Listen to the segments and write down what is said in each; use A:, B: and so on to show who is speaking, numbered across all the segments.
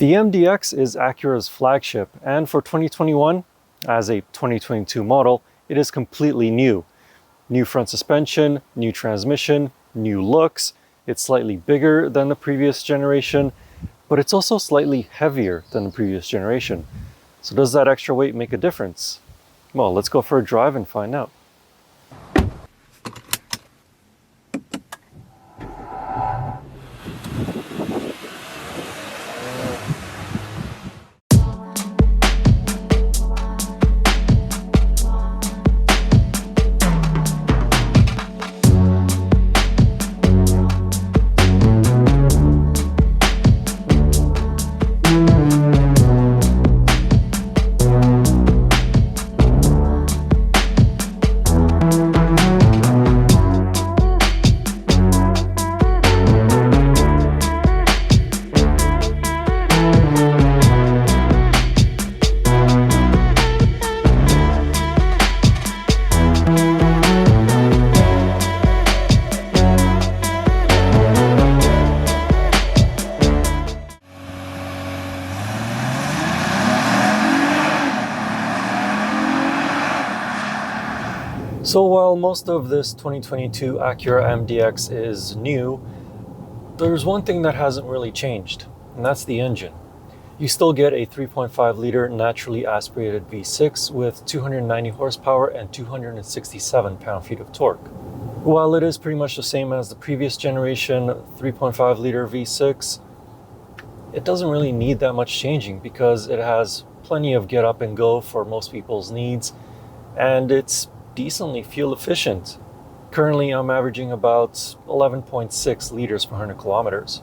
A: The MDX is Acura's flagship, and for 2021, as a 2022 model, it is completely new. New front suspension, new transmission, new looks. It's slightly bigger than the previous generation, but it's also slightly heavier than the previous generation. So does that extra weight make a difference? Well, let's go for a drive and find out. So while most of this 2022 Acura MDX is new, there's one thing that hasn't really changed, and that's the engine. You still get a 3.5 liter naturally aspirated V6 with 290 horsepower and 267 pound-feet of torque. While it is pretty much the same as the previous generation 3.5 liter V6, it doesn't really need that much changing because it has plenty of get up and go for most people's needs, and it's decently fuel efficient. Currently, I'm averaging about 11.6 liters per 100 kilometers.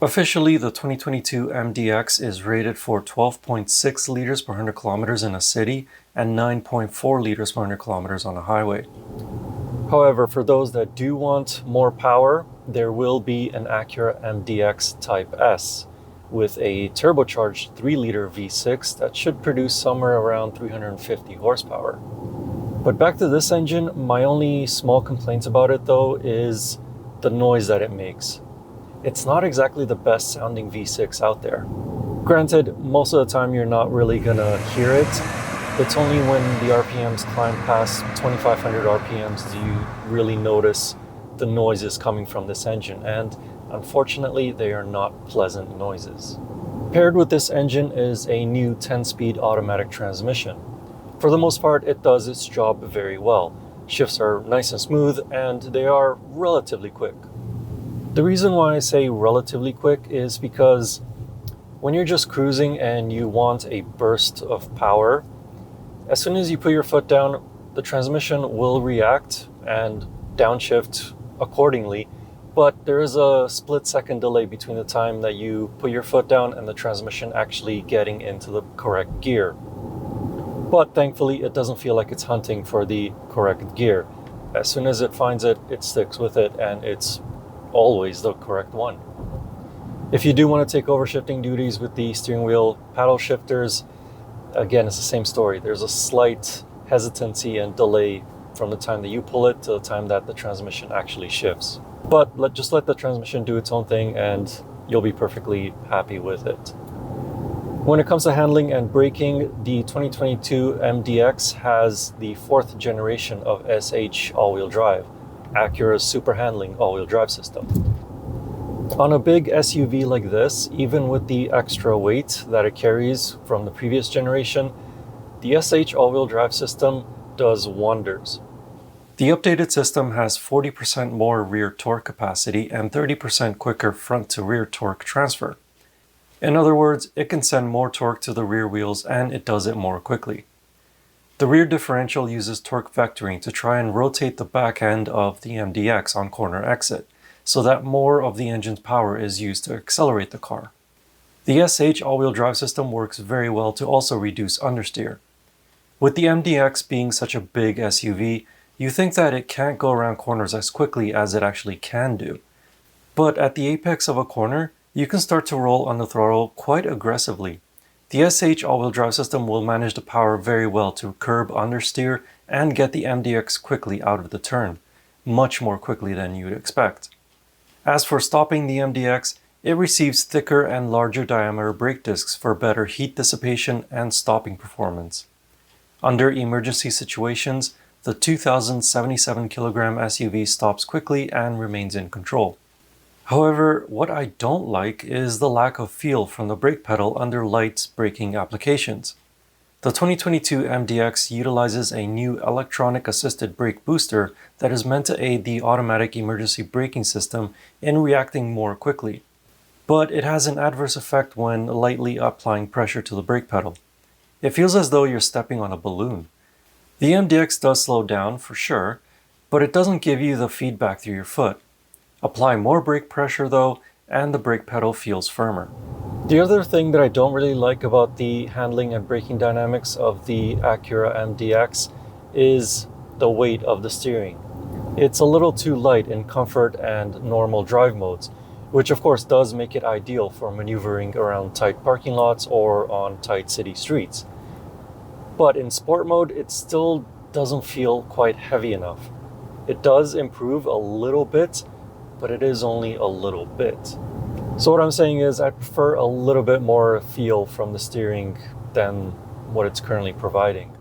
A: Officially, the 2022 MDX is rated for 12.6 liters per 100 kilometers in a city and 9.4 liters per 100 kilometers on a highway. However, for those that do want more power, there will be an Acura MDX Type-S with a turbocharged 3-liter V6 that should produce somewhere around 350 horsepower. But back to this engine, my only small complaint about it though is the noise that it makes. It's not exactly the best sounding V6 out there. Granted, most of the time you're not really gonna hear it. It's only when the RPMs climb past 2500 RPMs do you really notice the noises coming from this engine, and unfortunately they are not pleasant noises. Paired with this engine is a new 10-speed automatic transmission. For the most part, it does its job very well. Shifts are nice and smooth, and they are relatively quick. The reason why I say relatively quick is because when you're just cruising and you want a burst of power, as soon as you put your foot down, the transmission will react and downshift accordingly, but there is a split-second delay between the time that you put your foot down and the transmission actually getting into the correct gear. But thankfully, it doesn't feel like it's hunting for the correct gear. As soon as it finds it, it sticks with it, and it's always the correct one. If you do want to take over shifting duties with the steering wheel paddle shifters, again, it's the same story. There's a slight hesitancy and delay from the time that you pull it to the time that the transmission actually shifts. But just let the transmission do its own thing, and you'll be perfectly happy with it. When it comes to handling and braking, the 2022 MDX has the 4th generation of SH all-wheel drive, Acura's super handling all-wheel drive system. On a big SUV like this, even with the extra weight that it carries from the previous generation, the SH all-wheel drive system does wonders. The updated system has 40% more rear torque capacity and 30% quicker front-to-rear torque transfer. In other words, it can send more torque to the rear wheels, and it does it more quickly. The rear differential uses torque vectoring to try and rotate the back end of the MDX on corner exit, so that more of the engine's power is used to accelerate the car. The SH all-wheel drive system works very well to also reduce understeer. With the MDX being such a big SUV, you think that it can't go around corners as quickly as it actually can do. But at the apex of a corner, you can start to roll on the throttle quite aggressively. The SH all-wheel drive system will manage the power very well to curb understeer and get the MDX quickly out of the turn, much more quickly than you'd expect. As for stopping the MDX, It receives thicker and larger diameter brake discs for better heat dissipation and stopping performance. Under emergency situations, the 2,077 kilogram SUV stops quickly and remains in control. However, what I don't like is the lack of feel from the brake pedal under light braking applications. The 2022 MDX utilizes a new electronic assisted brake booster that is meant to aid the automatic emergency braking system in reacting more quickly. But it has an adverse effect when lightly applying pressure to the brake pedal. It feels as though you're stepping on a balloon. The MDX does slow down for sure, but it doesn't give you the feedback through your foot. Apply more brake pressure though, and the brake pedal feels firmer. The other thing that I don't really like about the handling and braking dynamics of the Acura MDX is the weight of the steering. It's a little too light in comfort and normal drive modes, which of course does make it ideal for maneuvering around tight parking lots or on tight city streets. But in sport mode, it still doesn't feel quite heavy enough. It does improve a little bit, but it is only a little bit. So what I'm saying is I prefer a little bit more feel from the steering than what it's currently providing.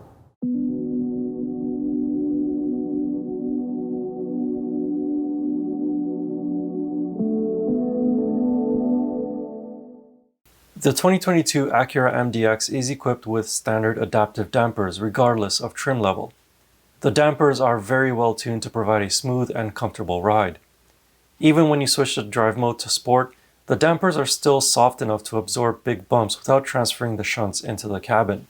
A: The 2022 Acura MDX is equipped with standard adaptive dampers regardless of trim level. The dampers are very well tuned to provide a smooth and comfortable ride. Even when you switch the drive mode to sport, the dampers are still soft enough to absorb big bumps without transferring the shunts into the cabin.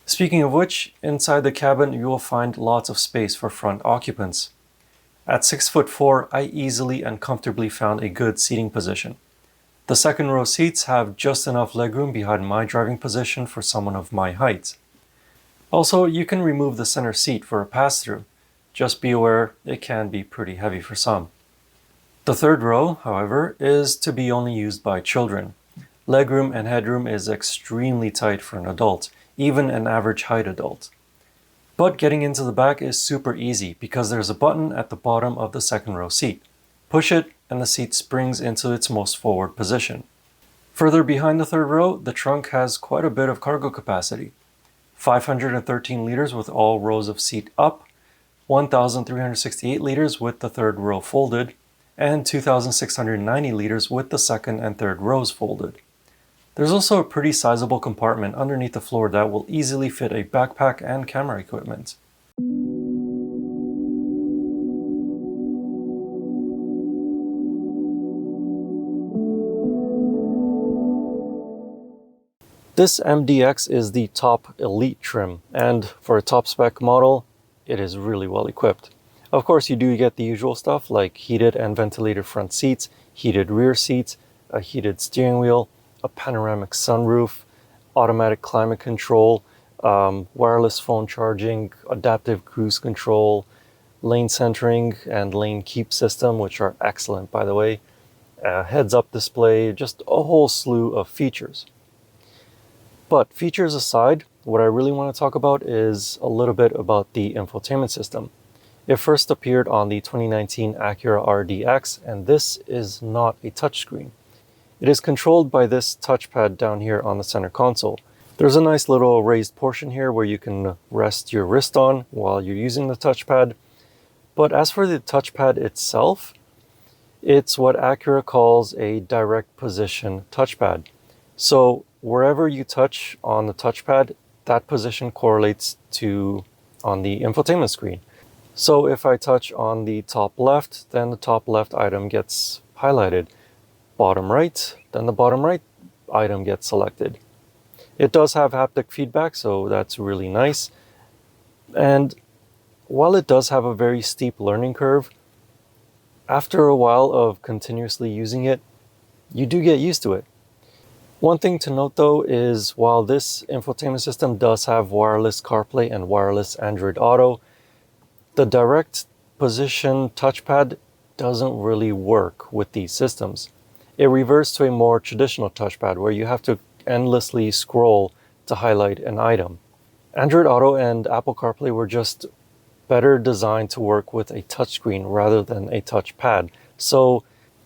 A: Speaking of which, inside the cabin you will find lots of space for front occupants. At 6'4", I easily and comfortably found a good seating position. The second row seats have just enough legroom behind my driving position for someone of my height. Also, you can remove the center seat for a pass-through. Just be aware it can be pretty heavy for some. The third row, however, is to be only used by children. Legroom and headroom is extremely tight for an adult, even an average height adult. But getting into the back is super easy because there's a button at the bottom of the second row seat. Push it and the seat springs into its most forward position. Further behind the third row, the trunk has quite a bit of cargo capacity. 513 liters with all rows of seat up, 1,368 liters with the third row folded, and 2,690 liters with the second and third rows folded. There's also a pretty sizable compartment underneath the floor that will easily fit a backpack and camera equipment. This MDX is the top elite trim, and for a top spec model, it is really well equipped. Of course, you do get the usual stuff like heated and ventilated front seats, heated rear seats, a heated steering wheel, a panoramic sunroof, automatic climate control, wireless phone charging, adaptive cruise control, lane centering and lane keep system, which are excellent by the way, heads-up display, just a whole slew of features. But features aside, what I really want to talk about is a little bit about the infotainment system. It first appeared on the 2019 Acura RDX, and this is not a touchscreen. It is controlled by this touchpad down here on the center console. There's a nice little raised portion here where you can rest your wrist on while you're using the touchpad. But as for the touchpad itself, it's what Acura calls a direct position touchpad. So wherever you touch on the touchpad, that position correlates to on the infotainment screen. So if I touch on the top left, then the top left item gets highlighted. Bottom right, then the bottom right item gets selected. It does have haptic feedback, so that's really nice. And while it does have a very steep learning curve, after a while of continuously using it, you do get used to it. One thing to note though is while this infotainment system does have wireless CarPlay and wireless Android Auto, the direct position touchpad doesn't really work with these systems. It reverts to a more traditional touchpad where you have to endlessly scroll to highlight an item. Android Auto and Apple CarPlay were just better designed to work with a touchscreen rather than a touchpad. So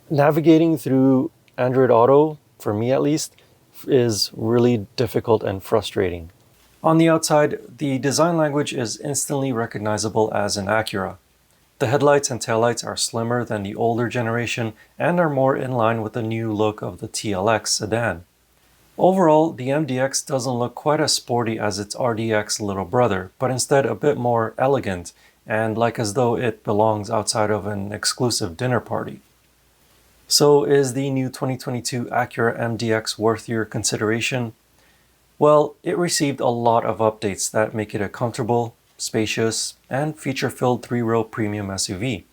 A: navigating through Android Auto, for me at least, is really difficult and frustrating. On the outside, the design language is instantly recognizable as an Acura. The headlights and taillights are slimmer than the older generation and are more in line with the new look of the TLX sedan. Overall, the MDX doesn't look quite as sporty as its RDX little brother, but instead a bit more elegant and like as though it belongs outside of an exclusive dinner party. So is the new 2022 Acura MDX worth your consideration? Well, it received a lot of updates that make it a comfortable, spacious, and feature-filled three-row premium SUV.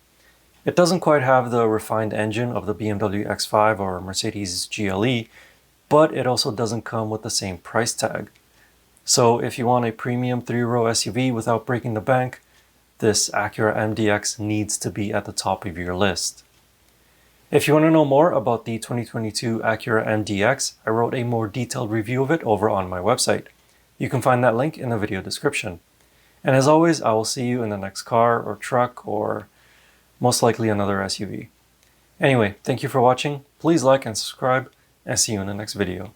A: It doesn't quite have the refined engine of the BMW X5 or Mercedes GLE, but it also doesn't come with the same price tag. So if you want a premium three-row SUV without breaking the bank, this Acura MDX needs to be at the top of your list. If you want to know more about the 2022 Acura MDX, I wrote a more detailed review of it over on my website. You can find that link in the video description. And as always, I will see you in the next car or truck or most likely another SUV. Anyway, thank you for watching. Please like and subscribe, and see you in the next video.